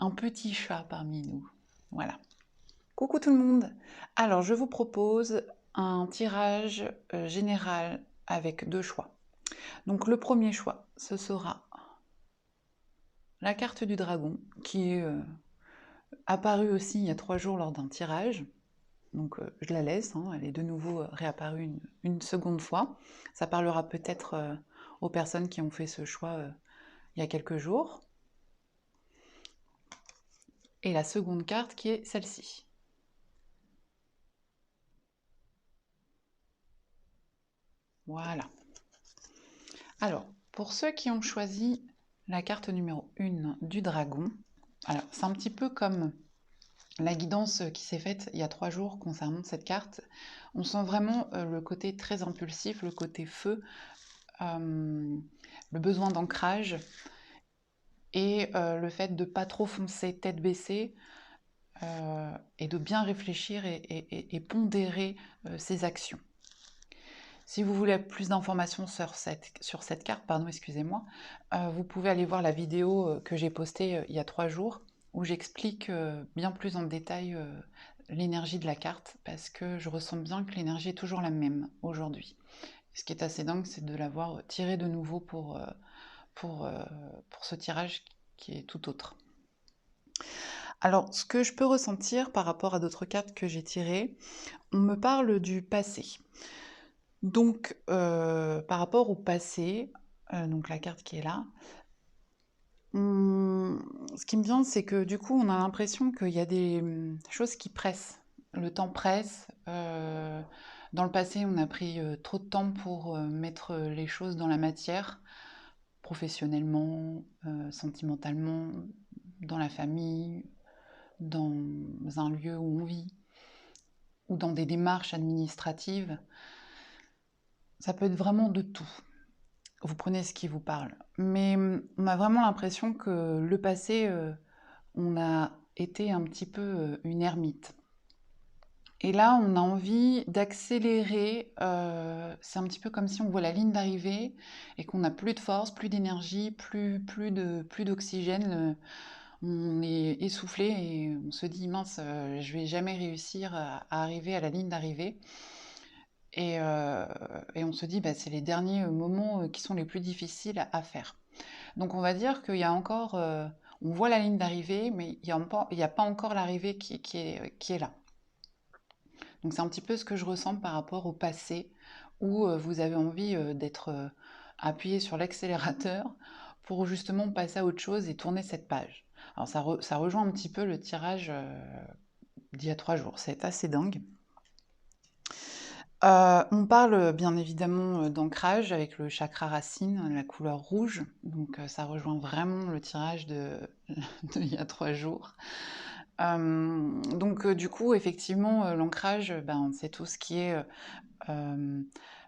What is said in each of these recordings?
un petit chat parmi nous. Voilà. Coucou tout le monde. Alors, je vous propose un tirage général avec 2 choix. Donc, le premier choix, ce sera la carte du dragon, qui est apparue aussi il y a 3 jours lors d'un tirage. Donc, je la laisse, hein, elle est de nouveau réapparue une seconde fois. Ça parlera peut-être aux personnes qui ont fait ce choix il y a quelques jours. Et la seconde carte qui est celle-ci. Voilà. Alors, pour ceux qui ont choisi la carte numéro 1 du dragon, alors c'est un petit peu comme la guidance qui s'est faite il y a 3 jours concernant cette carte. On sent vraiment le côté très impulsif, le côté feu, le besoin d'ancrage et le fait de ne pas trop foncer tête baissée et de bien réfléchir et pondérer ses actions. Si vous voulez plus d'informations sur cette carte, pardon, excusez-moi, vous pouvez aller voir la vidéo que j'ai postée il y a 3 jours, où j'explique bien plus en détail l'énergie de la carte, parce que je ressens bien que l'énergie est toujours la même aujourd'hui. Ce qui est assez dingue, c'est de l'avoir tirée de nouveau pour ce tirage qui est tout autre. Alors, ce que je peux ressentir par rapport à d'autres cartes que j'ai tirées, on me parle du passé. Donc, par rapport au passé, donc la carte qui est là, ce qui me vient, c'est que du coup, on a l'impression qu'il y a des choses qui pressent. Le temps presse. Dans le passé, on a pris trop de temps pour mettre les choses dans la matière, professionnellement, sentimentalement, dans la famille, dans un lieu où on vit, ou dans des démarches administratives. Ça peut être vraiment de tout. Vous prenez ce qui vous parle. Mais on a vraiment l'impression que le passé, on a été un petit peu une ermite. Et là, on a envie d'accélérer. C'est un petit peu comme si on voit la ligne d'arrivée et qu'on n'a plus de force, plus d'énergie, plus d'oxygène. On est essoufflé et on se dit mince, je vais jamais réussir à arriver à la ligne d'arrivée. Et on se dit, bah, c'est les derniers moments qui sont les plus difficiles à faire. Donc on va dire qu'il y a encore, on voit la ligne d'arrivée, mais il n'y a pas encore l'arrivée qui est là. Donc c'est un petit peu ce que je ressens par rapport au passé, où vous avez envie d'être appuyé sur l'accélérateur pour justement passer à autre chose et tourner cette page. Alors ça rejoint un petit peu le tirage d'il y a 3 jours, c'est assez dingue. On parle bien évidemment d'ancrage avec le chakra racine, la couleur rouge, donc ça rejoint vraiment le tirage d'il y a 3 jours. Donc du coup, effectivement, l'ancrage, ben, c'est tout ce qui est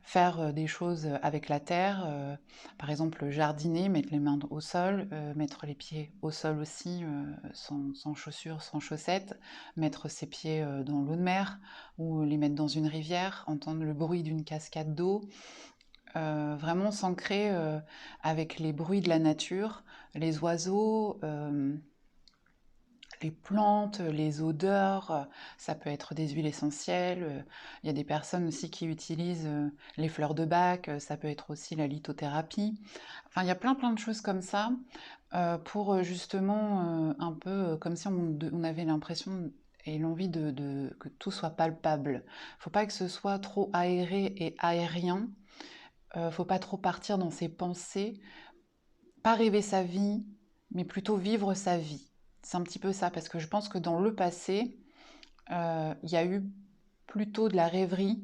faire des choses avec la terre, par exemple jardiner, mettre les mains au sol, mettre les pieds au sol aussi, sans chaussures, sans chaussettes, mettre ses pieds dans l'eau de mer ou les mettre dans une rivière, entendre le bruit d'une cascade d'eau, vraiment s'ancrer avec les bruits de la nature, les oiseaux, les plantes, les odeurs, ça peut être des huiles essentielles. Il y a des personnes aussi qui utilisent les fleurs de bac, ça peut être aussi la lithothérapie. Enfin, il y a plein de choses comme ça pour justement un peu comme si on avait l'impression et l'envie que tout soit palpable. Faut pas que ce soit trop aéré et aérien. Faut pas trop partir dans ses pensées. Pas rêver sa vie, mais plutôt vivre sa vie. C'est un petit peu ça, parce que je pense que dans le passé, il y a eu plutôt de la rêverie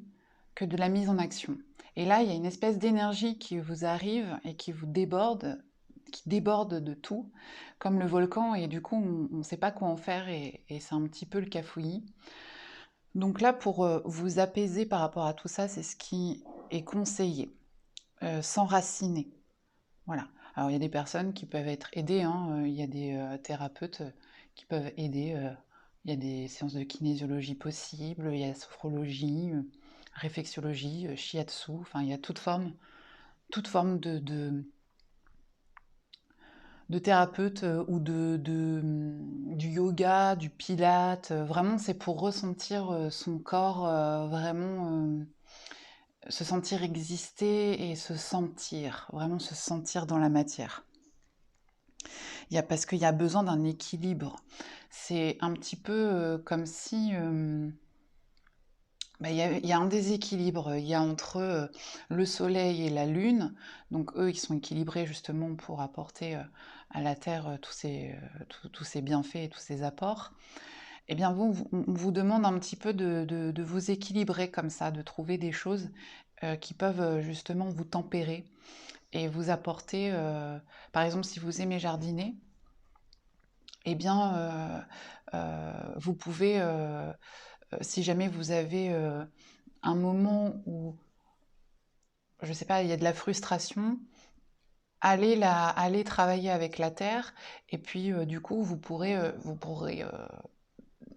que de la mise en action. Et là, il y a une espèce d'énergie qui vous arrive et qui vous déborde, qui déborde de tout, comme le volcan, et du coup, on ne sait pas quoi en faire, et c'est un petit peu le cafouillis. Donc là, pour vous apaiser par rapport à tout ça, c'est ce qui est conseillé. S'enraciner. Voilà. Alors il y a des personnes qui peuvent être aidées, hein, il y a des thérapeutes qui peuvent aider, il y a des séances de kinésiologie possibles, il y a la sophrologie, réflexologie, shiatsu, enfin il y a toute forme de thérapeute ou du yoga, du pilate. Vraiment, c'est pour ressentir son corps vraiment se sentir exister et vraiment se sentir dans la matière. Parce qu'il y a besoin d'un équilibre. C'est un petit peu comme si il y a un déséquilibre. Il y a entre le soleil et la lune. Donc eux, ils sont équilibrés justement pour apporter à la Terre tous ces bienfaits et tous ces apports. Eh bien, on vous demande un petit peu de vous équilibrer comme ça, de trouver des choses qui peuvent justement vous tempérer et vous apporter, par exemple, si vous aimez jardiner, eh bien, vous pouvez, si jamais vous avez un moment où, je ne sais pas, il y a de la frustration, allez travailler avec la terre, et puis du coup, vous pourrez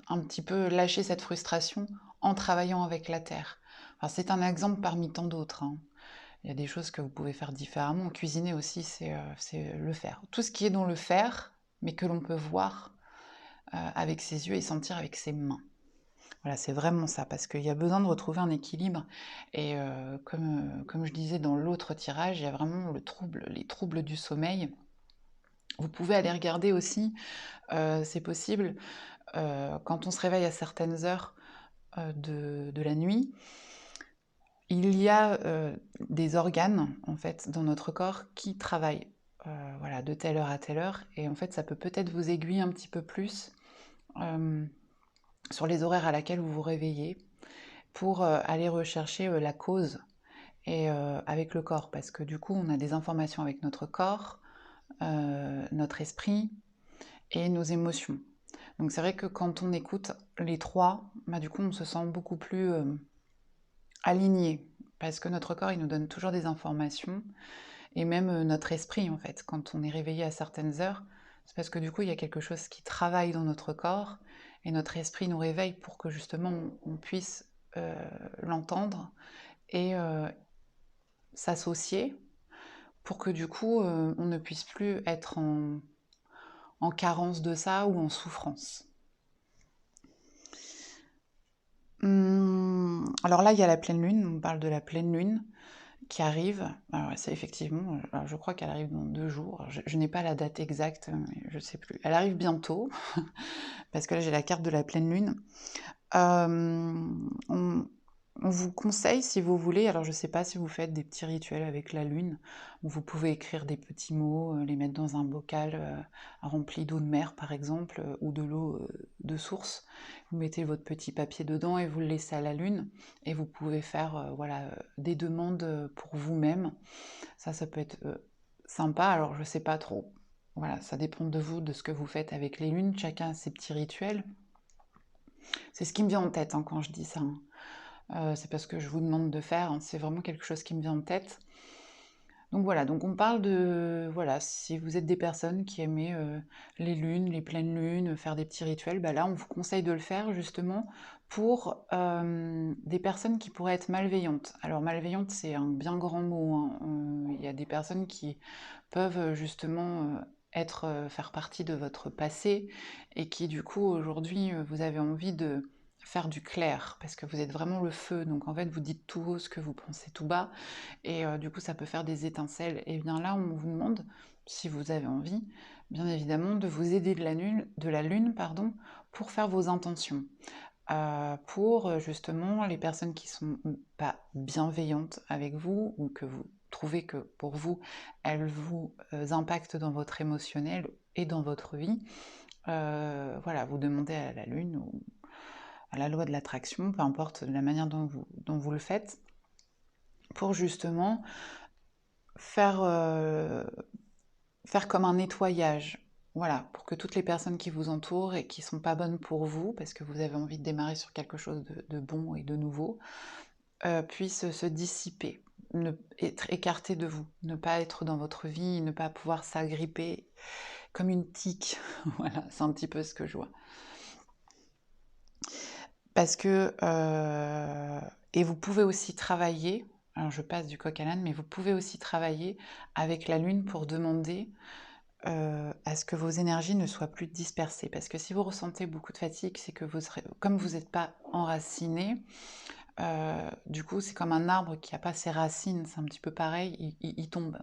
un petit peu lâcher cette frustration en travaillant avec la terre. Alors, c'est un exemple parmi tant d'autres, hein. Il y a des choses que vous pouvez faire différemment. Cuisiner aussi, c'est le faire. Tout ce qui est dans le faire, mais que l'on peut voir avec ses yeux et sentir avec ses mains. Voilà, c'est vraiment ça, parce qu'il y a besoin de retrouver un équilibre. Et comme je disais dans l'autre tirage, il y a vraiment les troubles du sommeil. Vous pouvez aller regarder aussi, c'est possible, quand on se réveille à certaines heures de la nuit, il y a des organes, en fait, dans notre corps qui travaillent voilà, de telle heure à telle heure. Et en fait, ça peut peut-être vous aiguiller un petit peu plus sur les horaires à laquelle vous vous réveillez pour aller rechercher la cause et avec le corps. Parce que du coup, on a des informations avec notre corps, notre esprit et nos émotions. Donc c'est vrai que quand on écoute les trois, du coup, on se sent beaucoup plus aligné. Parce que notre corps, il nous donne toujours des informations. Et même notre esprit, en fait, quand on est réveillé à certaines heures, c'est parce que du coup, il y a quelque chose qui travaille dans notre corps, et notre esprit nous réveille pour que justement on puisse l'entendre et s'associer, pour que du coup on ne puisse plus être en carence de ça ou en souffrance. Alors là, il y a la pleine lune, on parle de la pleine lune qui arrive. Alors, c'est effectivement, alors je crois qu'elle arrive dans 2 jours. Je n'ai pas la date exacte, je ne sais plus. Elle arrive bientôt, parce que là j'ai la carte de la pleine lune. On, on vous conseille, si vous voulez, alors je ne sais pas si vous faites des petits rituels avec la lune, où vous pouvez écrire des petits mots, les mettre dans un bocal rempli d'eau de mer par exemple, ou de l'eau de source. Vous mettez votre petit papier dedans et vous le laissez à la lune, et vous pouvez faire voilà, des demandes pour vous-même. Ça peut être sympa, alors je ne sais pas trop. Voilà, ça dépend de vous, de ce que vous faites avec les lunes, chacun a ses petits rituels. C'est ce qui me vient en tête quand je dis ça, hein. C'est parce que je vous demande de faire, hein, c'est vraiment quelque chose qui me vient en tête. Donc voilà, donc on parle de, voilà, si vous êtes des personnes qui aimaient les lunes, les pleines lunes, faire des petits rituels, là on vous conseille de le faire justement pour des personnes qui pourraient être malveillantes. Alors malveillante, c'est un bien grand mot, hein. Il y a des personnes qui peuvent justement faire partie de votre passé et qui du coup aujourd'hui vous avez envie de faire du clair parce que vous êtes vraiment le feu, donc en fait vous dites tout haut ce que vous pensez tout bas et du coup ça peut faire des étincelles. Et bien là on vous demande, si vous avez envie, bien évidemment de vous aider de la lune pardon, pour faire vos intentions. Pour justement les personnes qui sont pas bienveillantes avec vous ou que vous trouvez que pour vous elles vous impactent dans votre émotionnel et dans votre vie, voilà, vous demandez à la lune ou à la loi de l'attraction, peu importe la manière dont vous le faites, pour justement faire, faire comme un nettoyage. Voilà, pour que toutes les personnes qui vous entourent et qui sont pas bonnes pour vous, parce que vous avez envie de démarrer sur quelque chose de bon et de nouveau, puissent se dissiper, être écartées de vous, ne pas être dans votre vie, ne pas pouvoir s'agripper comme une tique. Voilà, c'est un petit peu ce que je vois. Parce que, et vous pouvez aussi travailler, alors je passe du coq à l'âne, mais vous pouvez aussi travailler avec la lune pour demander à ce que vos énergies ne soient plus dispersées. Parce que si vous ressentez beaucoup de fatigue, c'est que comme vous n'êtes pas enraciné, du coup, c'est comme un arbre qui n'a pas ses racines, c'est un petit peu pareil, il tombe.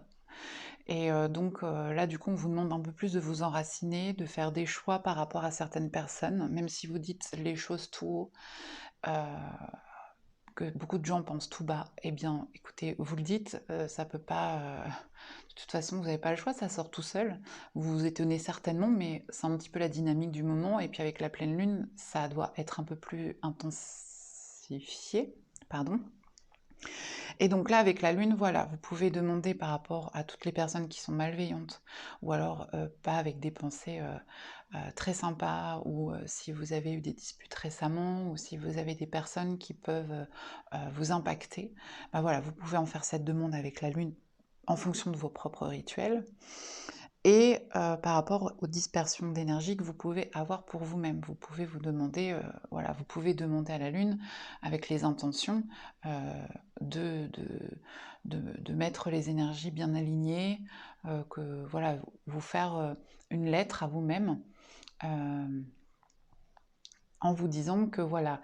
Et donc là, du coup, on vous demande un peu plus de vous enraciner, de faire des choix par rapport à certaines personnes, même si vous dites les choses tout haut, que beaucoup de gens pensent tout bas. Eh bien, écoutez, vous le dites, ça peut pas... de toute façon, vous n'avez pas le choix, ça sort tout seul. Vous vous étonnez certainement, mais c'est un petit peu la dynamique du moment. Et puis avec la pleine lune, ça doit être un peu plus intensifié. Pardon. Et donc là, avec la lune, voilà, vous pouvez demander par rapport à toutes les personnes qui sont malveillantes, ou alors pas avec des pensées très sympas, ou si vous avez eu des disputes récemment, ou si vous avez des personnes qui peuvent vous impacter, bah voilà, vous pouvez en faire cette demande avec la lune en fonction de vos propres rituels. Et par rapport aux dispersions d'énergie que vous pouvez avoir pour vous-même, vous pouvez vous demander, voilà, vous pouvez demander à la Lune, avec les intentions, de, de mettre les énergies bien alignées, que voilà, vous faire une lettre à vous-même, en vous disant que voilà,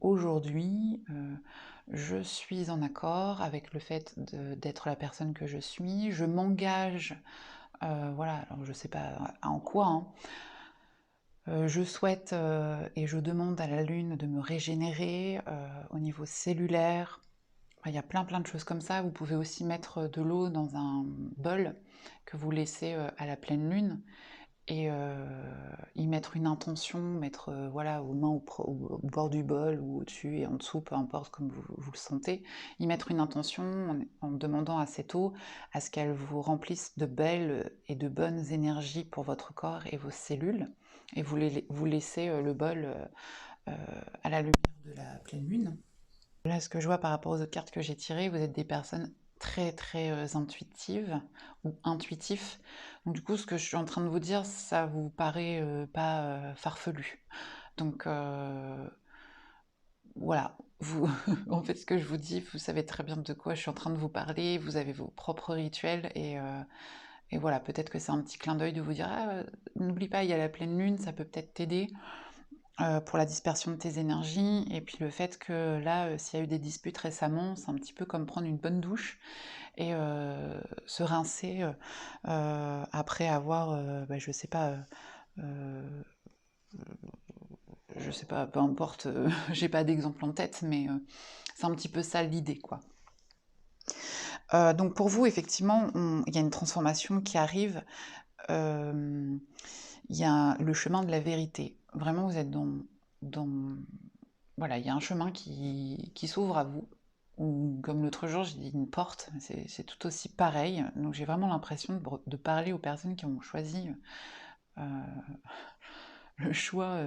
aujourd'hui, je suis en accord avec le fait d'être la personne que je suis, je m'engage, voilà, alors je sais pas en quoi, hein. Je souhaite et je demande à la Lune de me régénérer au niveau cellulaire. Enfin, il y a plein de choses comme ça. Vous pouvez aussi mettre de l'eau dans un bol que vous laissez à la pleine lune et y mettre une intention, mettre voilà, aux mains au bord du bol ou au-dessus et en dessous, peu importe comme vous le sentez, y mettre une intention en demandant à cette eau à ce qu'elle vous remplisse de belles et de bonnes énergies pour votre corps et vos cellules, et vous laissez le bol à la lumière de la pleine lune. Là, ce que je vois par rapport aux autres cartes que j'ai tirées, vous êtes des personnes très intuitives ou intuitifs. Donc du coup, ce que je suis en train de vous dire, ça vous paraît pas farfelu. Donc voilà, vous, en fait, ce que je vous dis, vous savez très bien de quoi je suis en train de vous parler, vous avez vos propres rituels et voilà, peut-être que c'est un petit clin d'œil de vous dire ah, n'oublie pas, il y a la pleine lune, ça peut peut-être t'aider pour la dispersion de tes énergies, et puis le fait que là, s'il y a eu des disputes récemment, c'est un petit peu comme prendre une bonne douche et se rincer après avoir, bah, je sais pas, peu importe, j'ai pas d'exemple en tête, mais c'est un petit peu ça l'idée, quoi. Donc pour vous, effectivement, il y a une transformation qui arrive. Il y a le chemin de la vérité. Vraiment, vous êtes dans voilà, il y a un chemin qui s'ouvre à vous. Ou comme l'autre jour, j'ai dit une porte, c'est tout aussi pareil. Donc j'ai vraiment l'impression de parler aux personnes qui ont choisi euh, le choix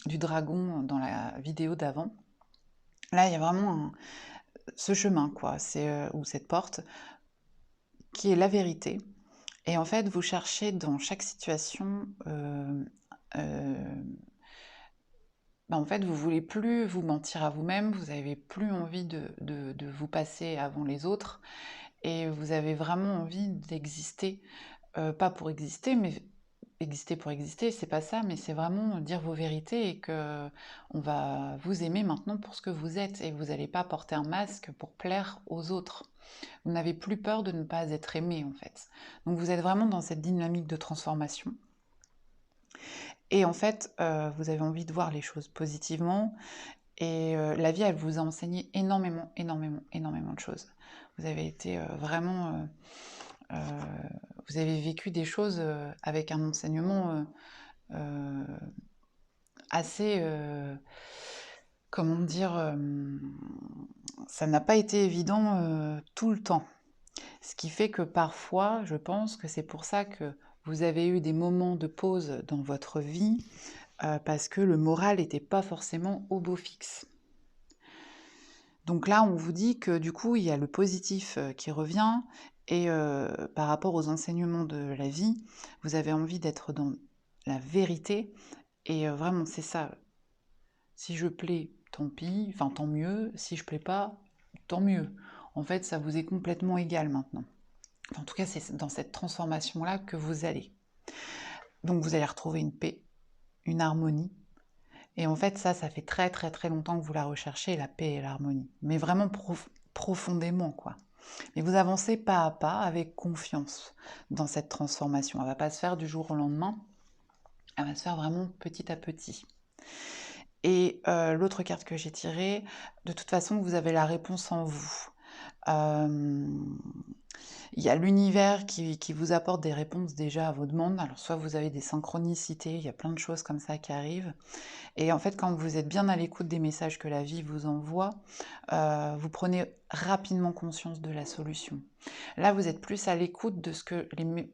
du dragon dans la vidéo d'avant. Là, il y a vraiment ce chemin, quoi, ou cette porte, qui est la vérité. Et en fait, vous cherchez dans chaque situation, bah, en fait, vous voulez plus vous mentir à vous-même, vous avez plus envie de vous passer avant les autres, et vous avez vraiment envie d'exister, pas pour exister, mais exister pour exister, c'est pas ça, mais c'est vraiment dire vos vérités et que on va vous aimer maintenant pour ce que vous êtes, et vous n'allez pas porter un masque pour plaire aux autres. Vous n'avez plus peur de ne pas être aimé, en fait. Donc vous êtes vraiment dans cette dynamique de transformation. Et en fait, vous avez envie de voir les choses positivement. Et la vie, elle vous a enseigné énormément de choses. Vous avez été vraiment... vous avez vécu des choses avec un enseignement assez... comment dire... ça n'a pas été évident tout le temps. Ce qui fait que parfois, je pense que c'est pour ça que vous avez eu des moments de pause dans votre vie, parce que le moral n'était pas forcément au beau fixe. Donc là, on vous dit que du coup, il y a le positif qui revient, et par rapport aux enseignements de la vie, vous avez envie d'être dans la vérité, et vraiment, c'est ça. Si je plais, tant pis, enfin tant mieux. Si je plais pas, tant mieux. En fait, ça vous est complètement égal maintenant. En tout cas, c'est dans cette transformation-là que vous allez. Donc vous allez retrouver une paix, une harmonie. Et en fait, ça fait très très très longtemps que vous la recherchez, la paix et l'harmonie. Mais vraiment profondément, quoi. Et vous avancez pas à pas avec confiance dans cette transformation. Elle va pas se faire du jour au lendemain, elle va se faire vraiment petit à petit. Et l'autre carte que j'ai tirée, de toute façon, vous avez la réponse en vous. Il y a l'univers qui vous apporte des réponses déjà à vos demandes. Alors soit vous avez des synchronicités, il y a plein de choses comme ça qui arrivent. Et en fait, quand vous êtes bien à l'écoute des messages que la vie vous envoie, vous prenez rapidement conscience de la solution. Là, vous êtes plus à l'écoute de ce que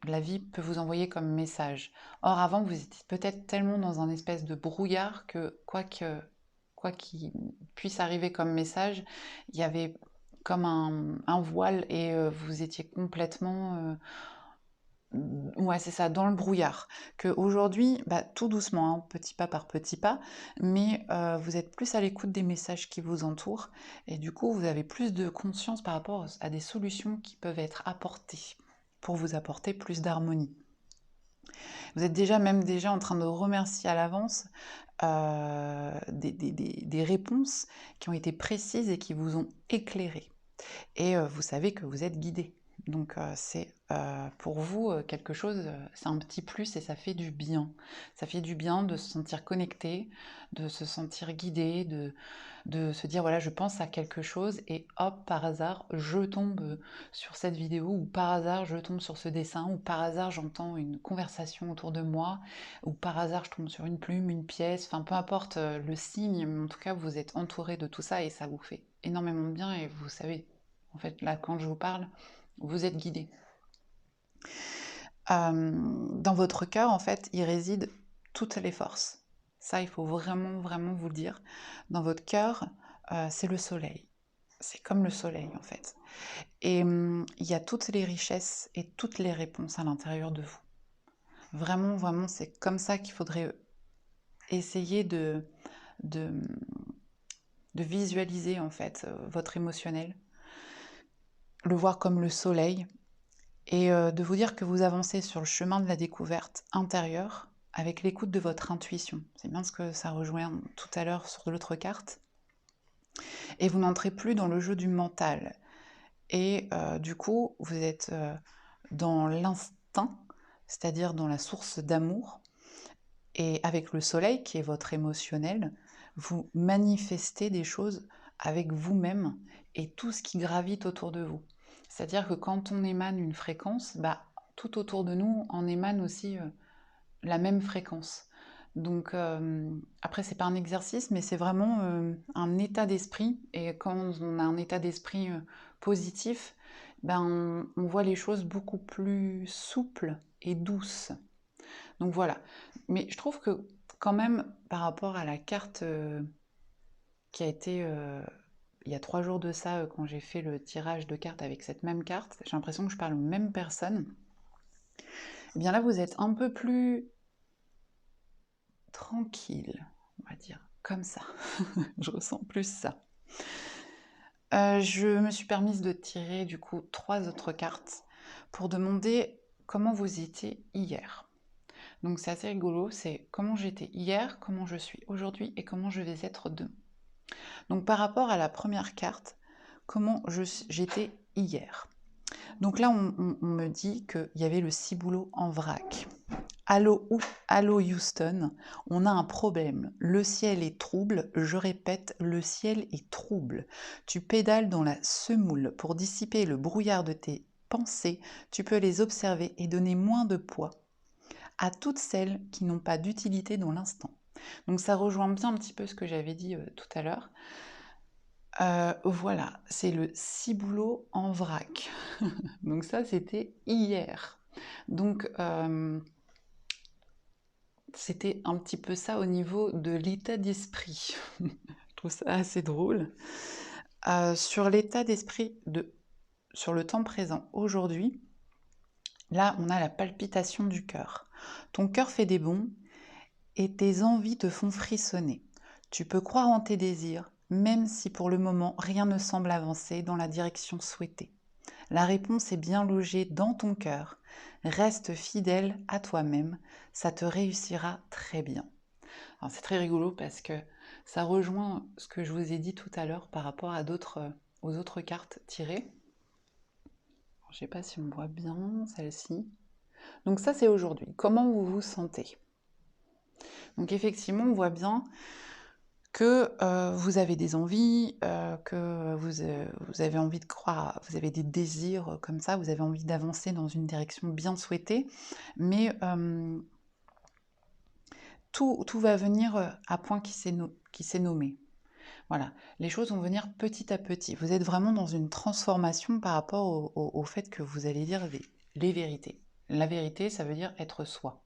la vie peut vous envoyer comme message. Or, avant, vous étiez peut-être tellement dans un espèce de brouillard que quoi qu'il puisse arriver comme message, il y avait comme un voile et vous étiez complètement... ouais, c'est ça, dans le brouillard. Qu'aujourd'hui, tout doucement, hein, petit pas par petit pas, mais vous êtes plus à l'écoute des messages qui vous entourent, et du coup, vous avez plus de conscience par rapport à des solutions qui peuvent être apportées pour vous apporter plus d'harmonie. Vous êtes déjà en train de remercier à l'avance des réponses qui ont été précises et qui vous ont éclairé. Et vous savez que vous êtes guidé. Donc c'est pour vous quelque chose, c'est un petit plus et ça fait du bien. Ça fait du bien de se sentir connecté, de se sentir guidé, de se dire voilà, je pense à quelque chose et hop, par hasard, je tombe sur cette vidéo, ou par hasard, je tombe sur ce dessin, ou par hasard, j'entends une conversation autour de moi, ou par hasard, je tombe sur une plume, une pièce, enfin peu importe le signe, mais en tout cas, vous êtes entouré de tout ça et ça vous fait énormément de bien et vous savez, en fait, là, quand je vous parle, vous êtes guidé. Dans votre cœur, en fait, il réside toutes les forces. Ça, il faut vraiment, vraiment vous le dire. Dans votre cœur, c'est le soleil. C'est comme le soleil, en fait. Et il y a toutes les richesses et toutes les réponses à l'intérieur de vous. Vraiment, vraiment, c'est comme ça qu'il faudrait essayer de visualiser, en fait, votre émotionnel. Le voir comme le soleil. Et de vous dire que vous avancez sur le chemin de la découverte intérieure avec l'écoute de votre intuition. C'est bien ce que ça rejoint tout à l'heure sur l'autre carte. Et vous n'entrez plus dans le jeu du mental. Et du coup, vous êtes dans l'instinct, c'est-à-dire dans la source d'amour. Et avec le soleil, qui est votre émotionnel, vous manifestez des choses avec vous-même et tout ce qui gravite autour de vous. C'est-à-dire que quand on émane une fréquence, tout autour de nous en émane aussi la même fréquence. Donc après, c'est pas un exercice, mais c'est vraiment un état d'esprit. Et quand on a un état d'esprit positif, on voit les choses beaucoup plus souples et douces. Donc voilà. Mais je trouve que quand même, par rapport à la carte qui a été il y a 3 jours de ça, quand j'ai fait le tirage de cartes avec cette même carte, j'ai l'impression que je parle aux mêmes personnes. Et bien là, vous êtes un peu plus tranquille, on va dire, comme ça. Je ressens plus ça. Je me suis permise de tirer du coup 3 autres cartes pour demander comment vous étiez hier. Donc c'est assez rigolo, c'est comment j'étais hier, comment je suis aujourd'hui et comment je vais être demain. Donc par rapport à la première carte, comment j'étais hier. Donc là, on me dit qu'il y avait le ciboulot en vrac. Allô, allô Houston, on a un problème. Le ciel est trouble, je répète, le ciel est trouble. Tu pédales dans la semoule pour dissiper le brouillard de tes pensées, tu peux les observer et donner moins de poids à toutes celles qui n'ont pas d'utilité dans l'instant. Donc ça rejoint bien un petit peu ce que j'avais dit tout à l'heure. Voilà, c'est le ciboulot en vrac. Donc ça, c'était hier. Donc c'était un petit peu ça au niveau de l'état d'esprit. Je trouve ça assez drôle. Sur l'état d'esprit sur le temps présent aujourd'hui, là, on a la palpitation du cœur. Ton cœur fait des bonds et tes envies te font frissonner. Tu peux croire en tes désirs, même si pour le moment rien ne semble avancer dans la direction souhaitée. La réponse est bien logée dans ton cœur. Reste fidèle à toi-même, ça te réussira très bien. Alors c'est très rigolo parce que ça rejoint ce que je vous ai dit tout à l'heure par rapport à aux autres cartes tirées. Je ne sais pas si on voit bien celle-ci. Donc ça c'est aujourd'hui. Comment vous vous sentez? Donc effectivement on voit bien que vous avez des envies, que vous avez envie de croire, vous avez des désirs comme ça, vous avez envie d'avancer dans une direction bien souhaitée, mais tout va venir à point qui s'est nommé. Voilà, les choses vont venir petit à petit. Vous êtes vraiment dans une transformation par rapport au fait que vous allez dire les vérités. La vérité, ça veut dire être soi.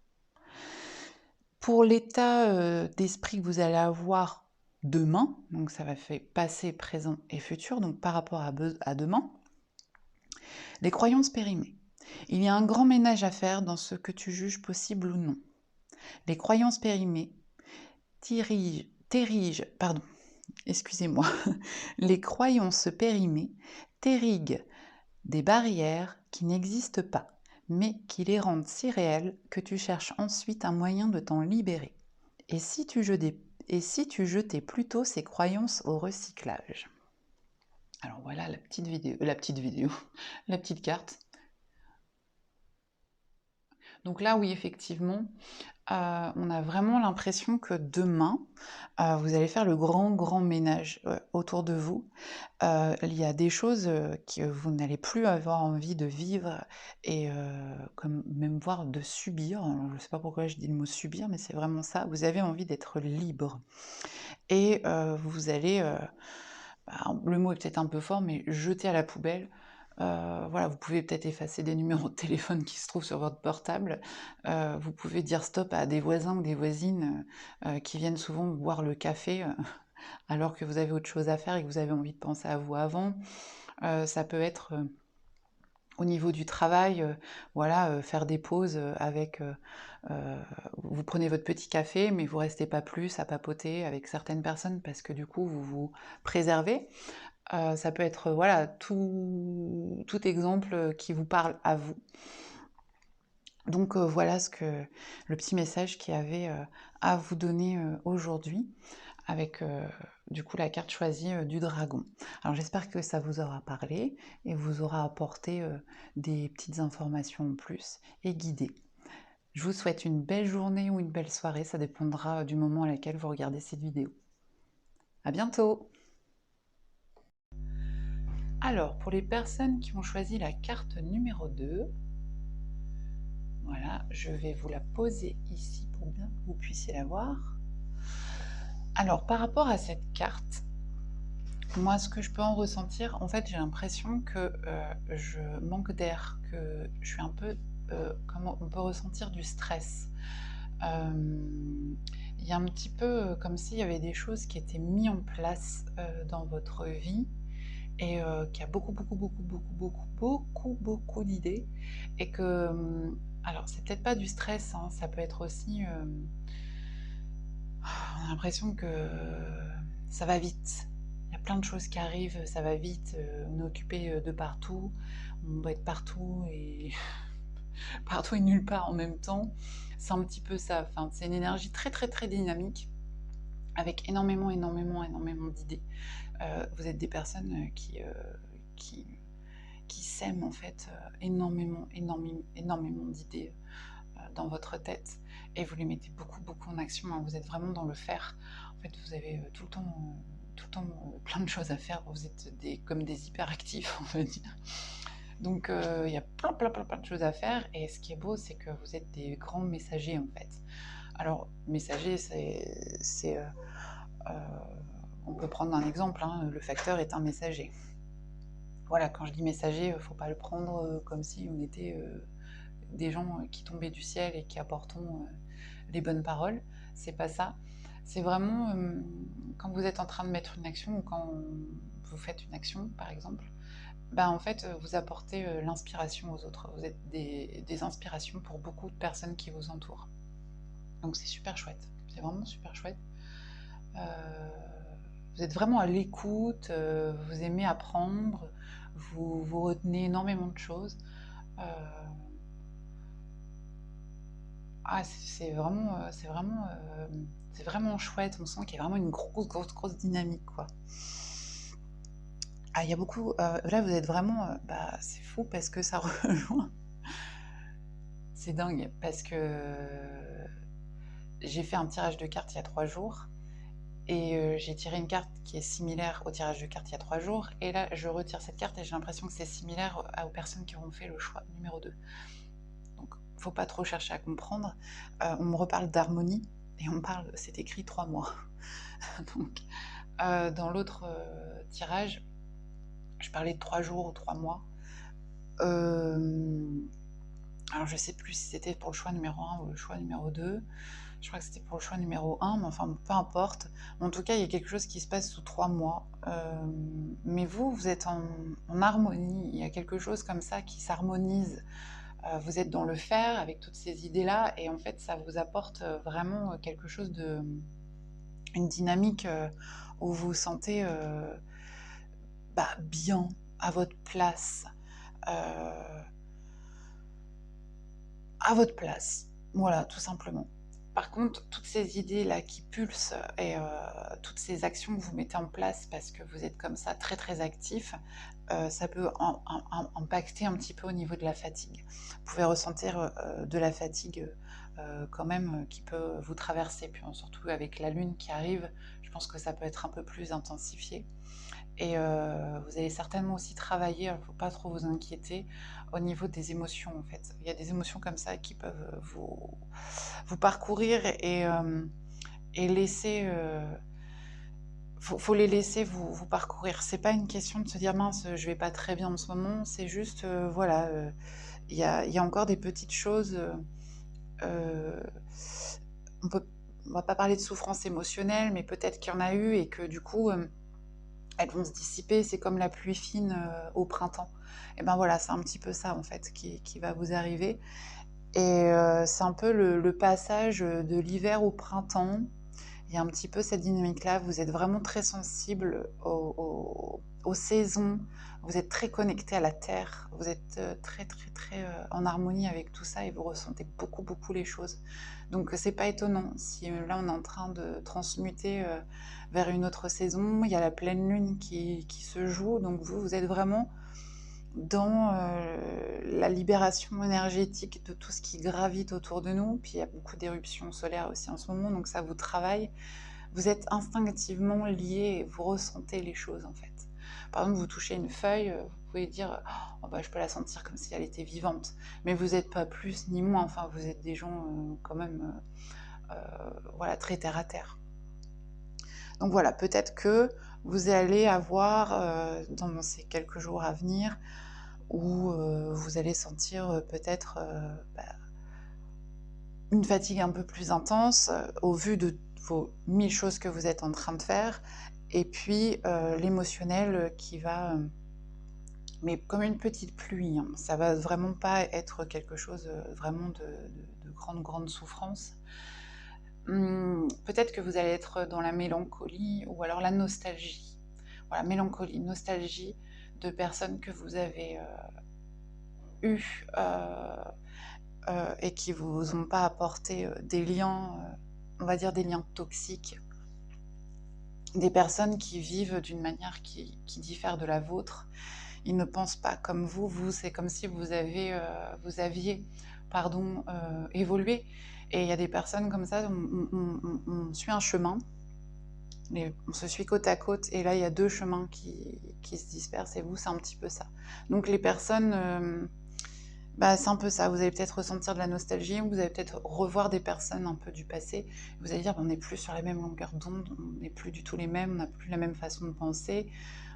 Pour l'état d'esprit que vous allez avoir demain, donc ça va faire passé, présent et futur, donc par rapport à demain, les croyances périmées. Il y a un grand ménage à faire dans ce que tu juges possible ou non. Les croyances périmées excusez-moi, les croyances périmées t'ériguent des barrières qui n'existent pas, mais qui les rendent si réelles que tu cherches ensuite un moyen de t'en libérer. Et si tu jetais plutôt ces croyances au recyclage? Alors voilà la petite vidéo, la petite carte. Donc là, oui, effectivement, on a vraiment l'impression que demain, vous allez faire le grand ménage autour de vous. Il y a des choses que vous n'allez plus avoir envie de vivre et comme même voire de subir. Alors, je ne sais pas pourquoi je dis le mot subir, mais c'est vraiment ça. Vous avez envie d'être libre. Et vous allez, le mot est peut-être un peu fort, mais jeter à la poubelle. Voilà, vous pouvez peut-être effacer des numéros de téléphone qui se trouvent sur votre portable. Vous pouvez dire stop à des voisins ou des voisines qui viennent souvent boire le café alors que vous avez autre chose à faire et que vous avez envie de penser à vous avant. Ça peut être au niveau du travail, voilà, faire des pauses vous prenez votre petit café, mais vous restez pas plus à papoter avec certaines personnes parce que du coup vous vous préservez. Ça peut être voilà tout exemple qui vous parle à vous. Donc voilà le petit message qu'il y avait à vous donner aujourd'hui avec du coup la carte choisie du dragon. Alors j'espère que ça vous aura parlé et vous aura apporté des petites informations en plus et guidé. Je vous souhaite une belle journée ou une belle soirée, ça dépendra du moment à laquelle vous regardez cette vidéo. À bientôt! Alors, pour les personnes qui ont choisi la carte numéro 2, voilà, je vais vous la poser ici pour bien que vous puissiez la voir. Alors, par rapport à cette carte, moi, ce que je peux en ressentir, en fait, j'ai l'impression que je manque d'air, que je suis un peu, comment on peut ressentir du stress. Il y a un petit peu comme s'il y avait des choses qui étaient mises en place dans votre vie et qui a beaucoup d'idées et que, alors c'est peut-être pas du stress, hein, ça peut être aussi, on a l'impression que ça va vite. Il y a plein de choses qui arrivent, ça va vite, on est occupé de partout, on doit être partout et partout et nulle part en même temps. C'est un petit peu ça, enfin, c'est une énergie très dynamique avec énormément d'idées. Vous êtes des personnes qui sèment en fait énormément d'idées dans votre tête et vous les mettez beaucoup en action, hein. Vous êtes vraiment dans le faire. En fait, vous avez tout le temps plein de choses à faire. Vous êtes comme des hyperactifs, on va dire. Donc il y a plein de choses à faire et ce qui est beau, c'est que vous êtes des grands messagers en fait. Alors, messager, on peut prendre un exemple, hein, le facteur est un messager. Voilà, quand je dis messager, il ne faut pas le prendre comme si on était des gens qui tombaient du ciel et qui apportons les bonnes paroles. C'est pas ça. C'est vraiment quand vous êtes en train de mettre une action ou quand vous faites une action, par exemple, ben en fait, vous apportez l'inspiration aux autres. Vous êtes des inspirations pour beaucoup de personnes qui vous entourent. Donc c'est super chouette. C'est vraiment super chouette. Vous êtes vraiment à l'écoute, vous aimez apprendre, vous retenez énormément de choses. Euh, Ah, c'est vraiment chouette. On sent qu'il y a vraiment une grosse dynamique, quoi. Ah, il y a beaucoup. Là, vous êtes vraiment. Bah, c'est fou parce que ça rejoint. C'est dingue parce que j'ai fait un tirage de cartes il y a 3 jours et j'ai tiré une carte qui est similaire au tirage de cartes il y a 3 jours. Et là, je retire cette carte et j'ai l'impression que c'est similaire aux personnes qui auront fait le choix numéro 2. Donc, faut pas trop chercher à comprendre. On me reparle d'harmonie et c'est écrit 3 mois. Donc, dans l'autre tirage, je parlais de 3 jours ou 3 mois. Alors, je sais plus si c'était pour le choix numéro 1 ou le choix numéro 2. Je crois que c'était pour le choix numéro 1, mais enfin, peu importe. En tout cas, il y a quelque chose qui se passe sous 3 mois. Mais vous êtes en harmonie. Il y a quelque chose comme ça qui s'harmonise. Vous êtes dans le faire avec toutes ces idées-là, et en fait, ça vous apporte vraiment quelque chose une dynamique où vous vous sentez bien, à votre place. Euh, à votre place. Voilà, tout simplement. Par contre, toutes ces idées-là qui pulsent et toutes ces actions que vous mettez en place parce que vous êtes comme ça très très actif, ça peut impacter un petit peu au niveau de la fatigue. Vous pouvez ressentir de la fatigue quand même qui peut vous traverser. Puis surtout avec la lune qui arrive, je pense que ça peut être un peu plus intensifié. Et vous allez certainement aussi travailler, il ne faut pas trop vous inquiéter, au niveau des émotions en fait. Il y a des émotions comme ça qui peuvent vous parcourir et laisser... faut les laisser vous parcourir. C'est pas une question de se dire mince, je vais pas très bien en ce moment, c'est juste, voilà, il y a encore des petites choses. Euh, on peut, on va pas parler de souffrance émotionnelle, mais peut-être qu'il y en a eu et que du coup, elles vont se dissiper, c'est comme la pluie fine au printemps. Et ben voilà, c'est un petit peu ça en fait qui va vous arriver. Et c'est un peu le passage de l'hiver au printemps. Il y a un petit peu cette dynamique-là. Vous êtes vraiment très sensible aux saisons. Vous êtes très connecté à la terre. Vous êtes très très très en harmonie avec tout ça et vous ressentez beaucoup les choses. Donc c'est pas étonnant si là on est en train de transmuter vers une autre saison. Il y a la pleine lune qui se joue. Donc vous êtes vraiment dans la libération énergétique de tout ce qui gravite autour de nous. Puis il y a beaucoup d'éruptions solaires aussi en ce moment, donc ça vous travaille. Vous êtes instinctivement lié et vous ressentez les choses en fait. Par exemple, vous touchez une feuille, vous pouvez dire oh, bah, je peux la sentir comme si elle était vivante. Mais vous n'êtes pas plus ni moins, enfin vous êtes des gens quand même voilà, très terre à terre. Donc voilà, peut-être que vous allez avoir dans ces quelques jours à venir où vous allez sentir peut-être une fatigue un peu plus intense au vu de vos 1000 choses que vous êtes en train de faire, et puis l'émotionnel qui va, mais comme une petite pluie, hein. Ça va vraiment pas être quelque chose vraiment de grande souffrance. Peut-être que vous allez être dans la mélancolie ou alors la nostalgie. Voilà, mélancolie, nostalgie de personnes que vous avez eues et qui vous ont pas apporté des liens, on va dire des liens toxiques, des personnes qui vivent d'une manière qui diffère de la vôtre. Ils ne pensent pas comme vous, c'est comme si vous aviez évolué. Et il y a des personnes comme ça, on suit un chemin, on se suit côte à côte, et là il y a deux chemins qui se dispersent, et vous c'est un petit peu ça. Donc les personnes... c'est un peu ça, vous allez peut-être ressentir de la nostalgie, vous allez peut-être revoir des personnes un peu du passé, vous allez dire on n'est plus sur la même longueur d'onde, on n'est plus du tout les mêmes, on n'a plus la même façon de penser.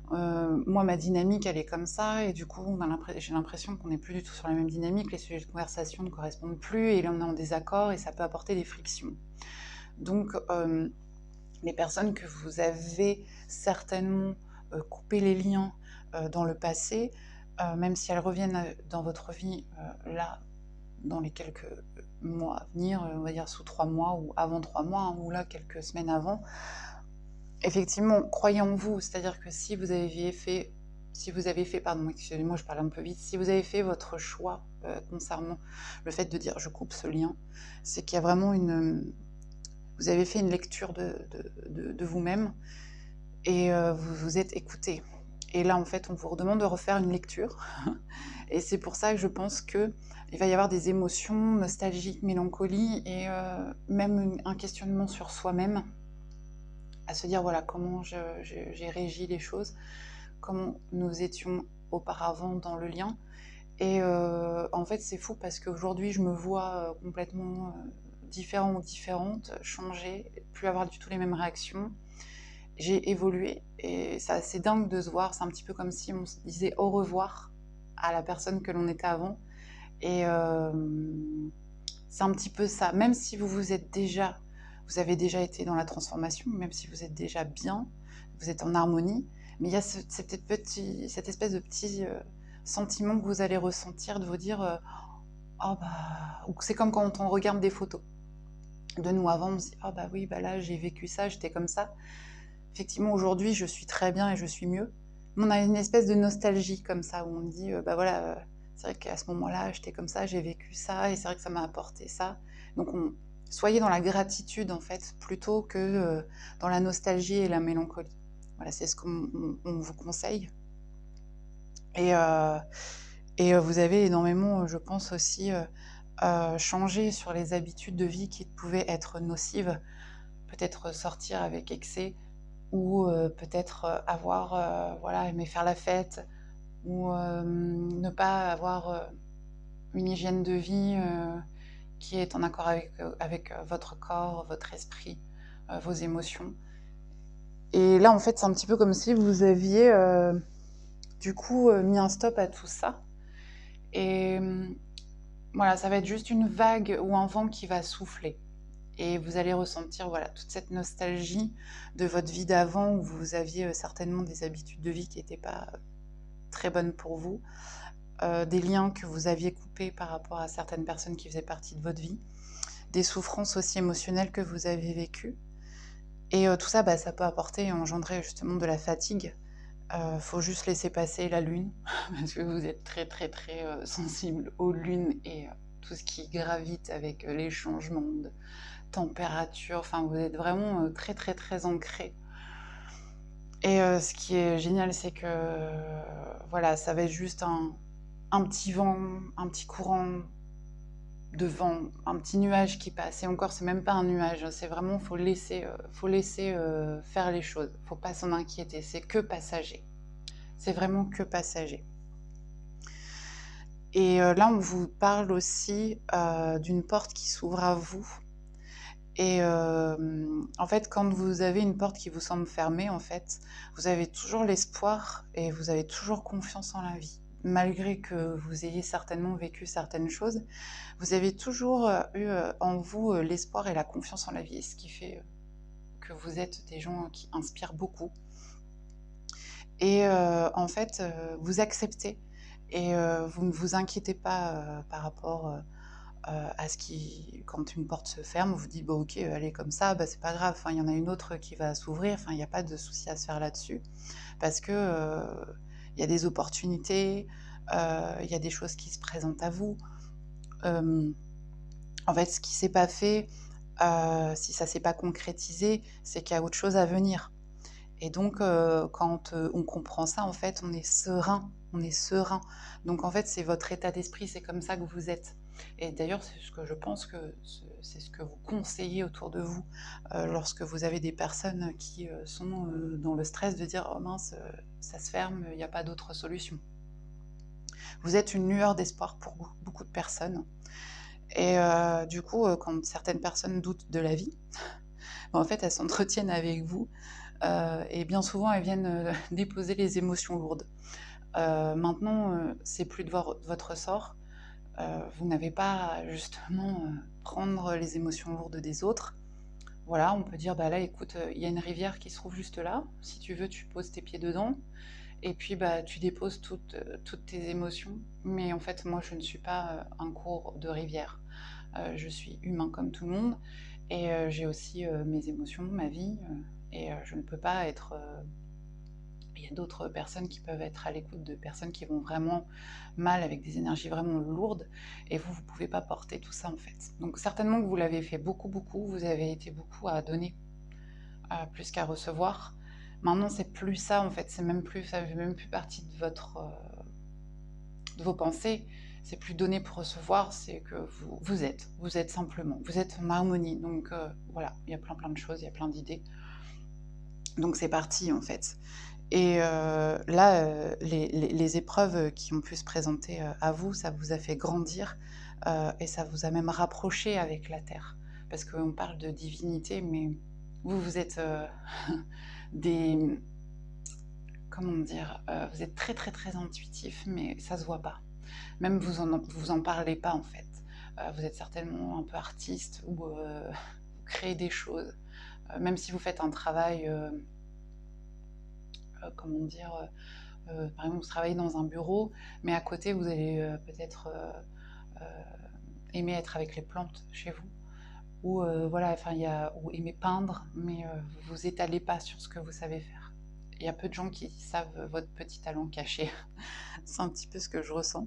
Moi ma dynamique elle est comme ça, et du coup j'ai l'impression qu'on n'est plus du tout sur la même dynamique, les sujets de conversation ne correspondent plus, et là on est en désaccord et ça peut apporter des frictions. Donc les personnes que vous avez certainement coupé les liens dans le passé, même si elles reviennent dans votre vie là, dans les quelques mois à venir, on va dire sous 3 mois ou avant 3 mois, hein, ou là quelques semaines avant, effectivement, croyez en vous, c'est-à-dire que pardon, excusez-moi, je parle un peu vite, si vous avez fait votre choix concernant le fait de dire je coupe ce lien, c'est qu'il y a vraiment vous avez fait une lecture de vous-même et vous vous êtes écouté. Et là, en fait, on vous redemande de refaire une lecture. Et c'est pour ça que je pense qu'il va y avoir des émotions, nostalgie, mélancolie, et même un questionnement sur soi-même, à se dire, voilà, comment j'ai régi les choses, comment nous étions auparavant dans le lien. Et en fait, c'est fou parce qu'aujourd'hui, je me vois complètement différent ou différente, changer, plus avoir du tout les mêmes réactions. J'ai évolué et c'est assez dingue de se voir. C'est un petit peu comme si on se disait au revoir à la personne que l'on était avant. Et c'est un petit peu ça. Même si vous vous avez déjà été dans la transformation, même si vous êtes déjà bien, vous êtes en harmonie, mais il y a cette espèce de petit sentiment que vous allez ressentir de vous dire oh bah, ou c'est comme quand on regarde des photos de nous avant, on se dit oh bah oui, bah là j'ai vécu ça, j'étais comme ça. Effectivement, aujourd'hui, je suis très bien et je suis mieux. Mais on a une espèce de nostalgie comme ça, où on dit, bah voilà, c'est vrai qu'à ce moment-là, j'étais comme ça, j'ai vécu ça, et c'est vrai que ça m'a apporté ça. Donc, soyez dans la gratitude, en fait, plutôt que dans la nostalgie et la mélancolie. Voilà, c'est ce qu'on vous conseille. Et, vous avez énormément, je pense aussi, changé sur les habitudes de vie qui pouvaient être nocives. Peut-être sortir avec excès, ou peut-être avoir, voilà, aimé faire la fête, ou ne pas avoir une hygiène de vie qui est en accord avec votre corps, votre esprit, vos émotions. Et là, en fait, c'est un petit peu comme si vous aviez, du coup, mis un stop à tout ça. Et voilà, ça va être juste une vague ou un vent qui va souffler. Et vous allez ressentir voilà, toute cette nostalgie de votre vie d'avant où vous aviez certainement des habitudes de vie qui n'étaient pas très bonnes pour vous, des liens que vous aviez coupés par rapport à certaines personnes qui faisaient partie de votre vie, des souffrances aussi émotionnelles que vous avez vécues. Et tout ça, bah, ça peut apporter et engendrer justement de la fatigue. Faut juste laisser passer la lune, parce que vous êtes très très très sensible aux lunes et tout ce qui gravite avec les changements de température, enfin vous êtes vraiment très très très ancré. Et ce qui est génial, c'est que voilà, ça va être juste un petit vent, un petit courant de vent, un petit nuage qui passe. Et encore, c'est même pas un nuage, c'est vraiment, faut laisser faire les choses. Faut pas s'en inquiéter, c'est que passager. C'est vraiment que passager. Et là, on vous parle aussi d'une porte qui s'ouvre à vous. Et en fait, quand vous avez une porte qui vous semble fermée, en fait, vous avez toujours l'espoir et vous avez toujours confiance en la vie. Malgré que vous ayez certainement vécu certaines choses, vous avez toujours eu en vous l'espoir et la confiance en la vie, ce qui fait que vous êtes des gens qui inspirent beaucoup. Et en fait, vous acceptez et vous ne vous inquiétez pas par rapport à ce qui, quand une porte se ferme, vous dites, bon, ok, elle est comme ça, bah, c'est pas grave, enfin, il y en a une autre qui va s'ouvrir, enfin, il n'y a pas de souci à se faire là-dessus, parce que il y a des opportunités, il y a des choses qui se présentent à vous. En fait, ce qui s'est pas fait, si ça s'est pas concrétisé, c'est qu'il y a autre chose à venir. Et donc, quand on comprend ça, en fait, on est serein, on est serein. Donc, en fait, c'est votre état d'esprit, c'est comme ça que vous êtes. Et d'ailleurs, c'est ce que je pense que c'est ce que vous conseillez autour de vous lorsque vous avez des personnes qui sont dans le stress de dire oh mince, ça se ferme, il n'y a pas d'autre solution. Vous êtes une lueur d'espoir pour beaucoup de personnes. Et du coup, quand certaines personnes doutent de la vie, en fait, elles s'entretiennent avec vous et bien souvent, elles viennent déposer les émotions lourdes. Maintenant, c'est plus de votre sort. Vous n'avez pas à justement prendre les émotions lourdes des autres. Voilà, on peut dire, bah là, écoute, il y a une rivière qui se trouve juste là. Si tu veux, tu poses tes pieds dedans. Et puis, bah, tu déposes toutes tes émotions. Mais en fait, moi, je ne suis pas un cours de rivière. Je suis humain comme tout le monde. Et j'ai aussi mes émotions, ma vie, et je ne peux pas être... il y a d'autres personnes qui peuvent être à l'écoute de personnes qui vont vraiment mal, avec des énergies vraiment lourdes, et vous ne pouvez pas porter tout ça en fait. Donc certainement que vous l'avez fait beaucoup, beaucoup, vous avez été beaucoup à donner, plus qu'à recevoir. Maintenant, c'est plus ça en fait, c'est même plus, ça fait même plus partie de de vos pensées. C'est plus donner pour recevoir, c'est que vous êtes simplement, vous êtes en harmonie. Donc voilà, il y a plein de choses, il y a plein d'idées. Donc c'est parti en fait. Et là, les épreuves qui ont pu se présenter à vous, ça vous a fait grandir, et ça vous a même rapproché avec la Terre. Parce qu'on parle de divinité, mais vous êtes des... Comment dire, vous êtes très intuitif, mais ça se voit pas. Même vous en parlez pas en fait. Vous êtes certainement un peu artiste ou vous créez des choses. Même si vous faites un travail, comment dire, par exemple vous travaillez dans un bureau, mais à côté vous allez peut-être aimer être avec les plantes chez vous. Ou voilà, enfin, ou aimer peindre, mais vous vous étalez pas sur ce que vous savez faire. Il y a peu de gens qui savent votre petit talent caché. C'est un petit peu ce que je ressens.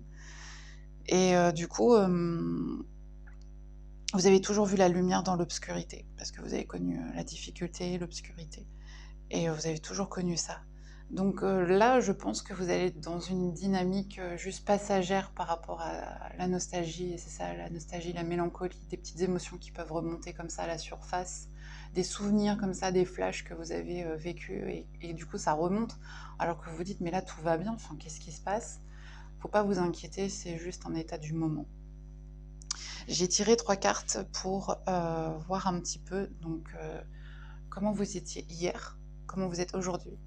Et du coup, vous avez toujours vu la lumière dans l'obscurité, parce que vous avez connu la difficulté, l'obscurité, et vous avez toujours connu ça. Donc là, je pense que vous allez être dans une dynamique juste passagère par rapport à la nostalgie, et c'est ça, la nostalgie, la mélancolie, des petites émotions qui peuvent remonter comme ça à la surface, des souvenirs comme ça, des flashs que vous avez vécus, et du coup ça remonte, alors que vous vous dites, mais là tout va bien, enfin qu'est-ce qui se passe? Faut pas vous inquiéter, c'est juste un état du moment. J'ai tiré 3 cartes pour voir un petit peu donc, comment vous étiez hier, comment vous êtes aujourd'hui,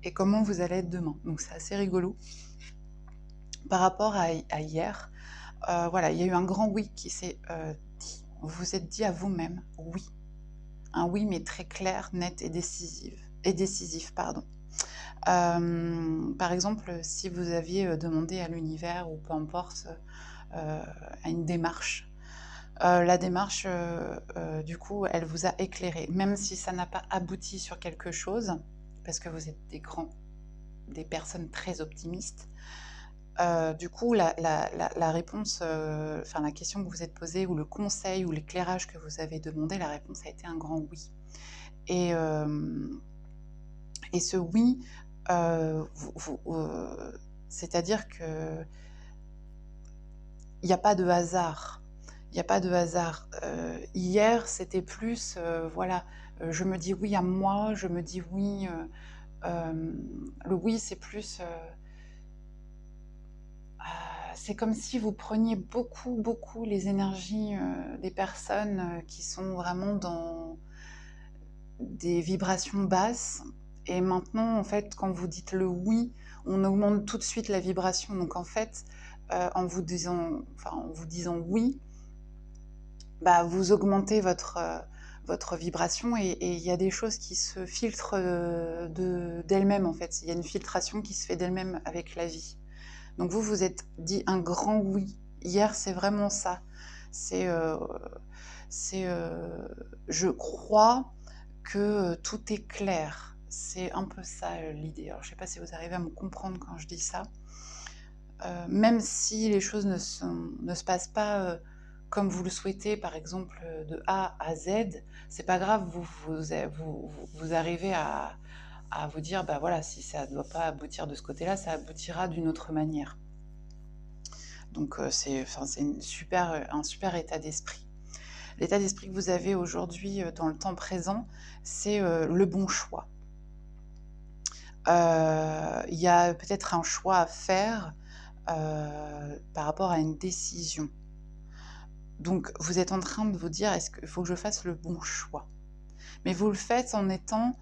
et comment vous allez être demain. Donc c'est assez rigolo. Par rapport à hier, voilà, il y a eu un grand oui qui s'est dit. Vous vous êtes dit à vous-même oui. Un oui, mais très clair, net et décisif, pardon. Par exemple, si vous aviez demandé à l'univers, ou peu importe, à une démarche, la démarche, du coup, elle vous a éclairé. Même si ça n'a pas abouti sur quelque chose, parce que vous êtes des personnes très optimistes, du coup, la réponse, enfin la question que vous êtes posée, ou le conseil, ou l'éclairage que vous avez demandé, la réponse a été un grand oui. Et ce oui, c'est-à-dire que il n'y a pas de hasard. Il n'y a pas de hasard. Hier, c'était plus, voilà, je me dis oui à moi, je me dis oui. Le oui, c'est plus... c'est comme si vous preniez beaucoup les énergies des personnes qui sont vraiment dans des vibrations basses. Et maintenant, en fait, quand vous dites le oui, on augmente tout de suite la vibration. Donc en fait, en vous disant oui, bah, vous augmentez votre vibration, et il y a des choses qui se filtrent d'elles-mêmes en fait. Il y a une filtration qui se fait d'elle-même avec la vie. Donc vous vous êtes dit un grand oui. Hier, c'est vraiment ça. C'est, je crois que tout est clair. C'est un peu ça l'idée. Alors je ne sais pas si vous arrivez à me comprendre quand je dis ça. Même si les choses ne se passent pas comme vous le souhaitez, par exemple de A à Z, c'est pas grave, vous arrivez à vous dire, bah voilà, si ça ne doit pas aboutir de ce côté-là, ça aboutira d'une autre manière. Donc c'est un super état d'esprit. L'état d'esprit que vous avez aujourd'hui dans le temps présent, c'est le bon choix. Il y a peut-être un choix à faire par rapport à une décision. Donc vous êtes en train de vous dire, est-ce qu'il faut que je fasse le bon choix? Mais vous le faites en étant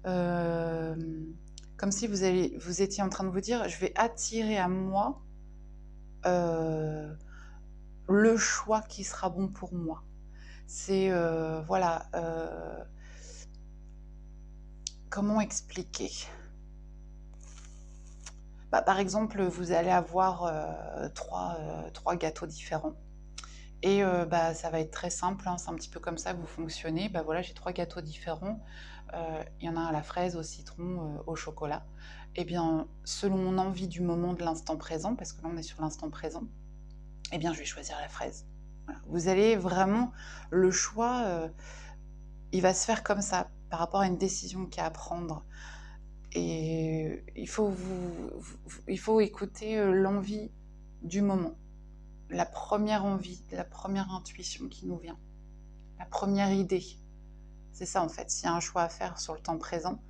comme si vous étiez en train de vous dire, je vais attirer à moi le choix qui sera bon pour moi. C'est, voilà, comment expliquer? Bah, par exemple, vous allez avoir trois gâteaux différents, Et ça va être très simple, hein, c'est un petit peu comme ça que vous fonctionnez. Bah, voilà, j'ai 3 gâteaux différents. Il y en a un à la fraise, au citron, au chocolat. Et bien, selon mon envie du moment de l'instant présent, parce que là, on est sur l'instant présent, eh bien, je vais choisir la fraise. Voilà. Vous allez vraiment le choix, il va se faire comme ça, par rapport à une décision qu'il y a à prendre. Et il faut écouter, l'envie du moment. La première envie, la première intuition qui nous vient, la première idée. C'est ça en fait, s'il y a un choix à faire sur le temps présent,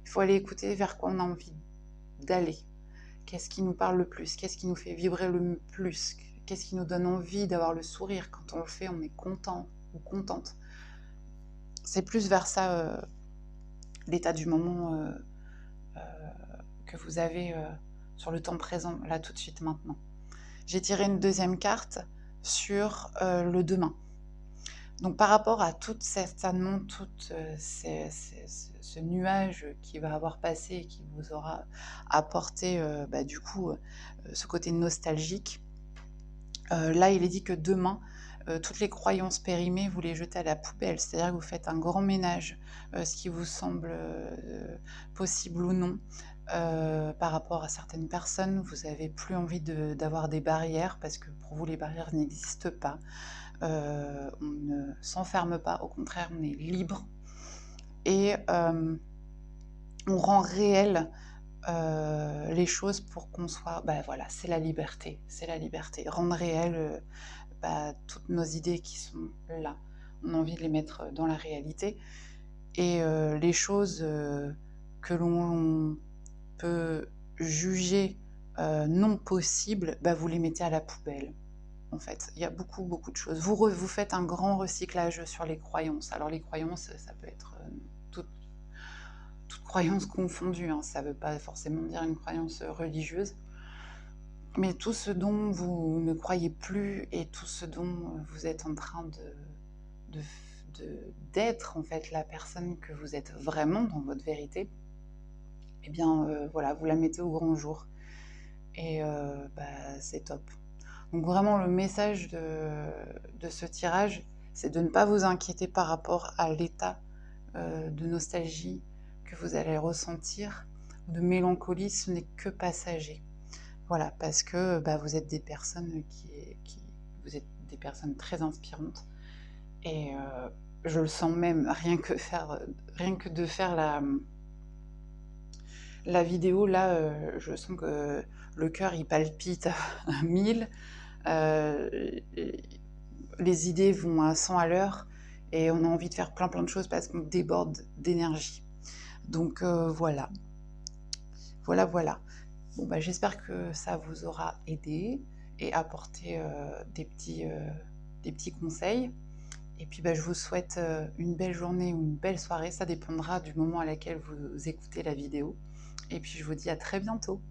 il faut aller écouter vers quoi on a envie d'aller. Qu'est-ce qui nous parle le plus? Qu'est-ce qui nous fait vibrer le plus? Qu'est-ce qui nous donne envie d'avoir le sourire? Quand on le fait, on est content ou contente. C'est plus vers ça, l'état du moment que vous avez sur le temps présent, là tout de suite maintenant. J'ai tiré une deuxième carte sur le demain. Donc par rapport à certainement tout ce nuage qui va avoir passé et qui vous aura apporté du coup ce côté nostalgique, là il est dit que demain, toutes les croyances périmées, vous les jetez à la poubelle, c'est-à-dire que vous faites un grand ménage, ce qui vous semble possible ou non. Par rapport à certaines personnes, vous n'avez plus envie d'avoir des barrières, parce que pour vous les barrières n'existent pas. On ne s'enferme pas, au contraire, on est libre. Et on rend réel les choses pour qu'on soit... voilà, c'est la liberté, c'est la liberté. Rendre réel toutes nos idées qui sont là. On a envie de les mettre dans la réalité. Et les choses que l'on peut juger non possibles, vous les mettez à la poubelle. En fait, il y a beaucoup, beaucoup de choses. Vous faites un grand recyclage sur les croyances. Alors les croyances, ça peut être toute croyance confondue, hein. Ça ne veut pas forcément dire une croyance religieuse. Mais tout ce dont vous ne croyez plus et tout ce dont vous êtes en train d'être, en fait, la personne que vous êtes vraiment dans votre vérité, eh bien, voilà, vous la mettez au grand jour. Et c'est top. Donc vraiment, le message de ce tirage, c'est de ne pas vous inquiéter par rapport à l'état de nostalgie que vous allez ressentir, de mélancolie, ce n'est que passager. Voilà, parce que vous êtes des personnes vous êtes des personnes très inspirantes. Et je le sens même, rien que de faire la vidéo, là, je sens que le cœur, il palpite à 1000. Les idées vont à 100 à l'heure et on a envie de faire plein de choses parce qu'on déborde d'énergie. Donc voilà. Voilà. Bon, j'espère que ça vous aura aidé et apporté des petits conseils. Et puis je vous souhaite une belle journée ou une belle soirée. Ça dépendra du moment à laquelle vous écoutez la vidéo. Et puis je vous dis à très bientôt.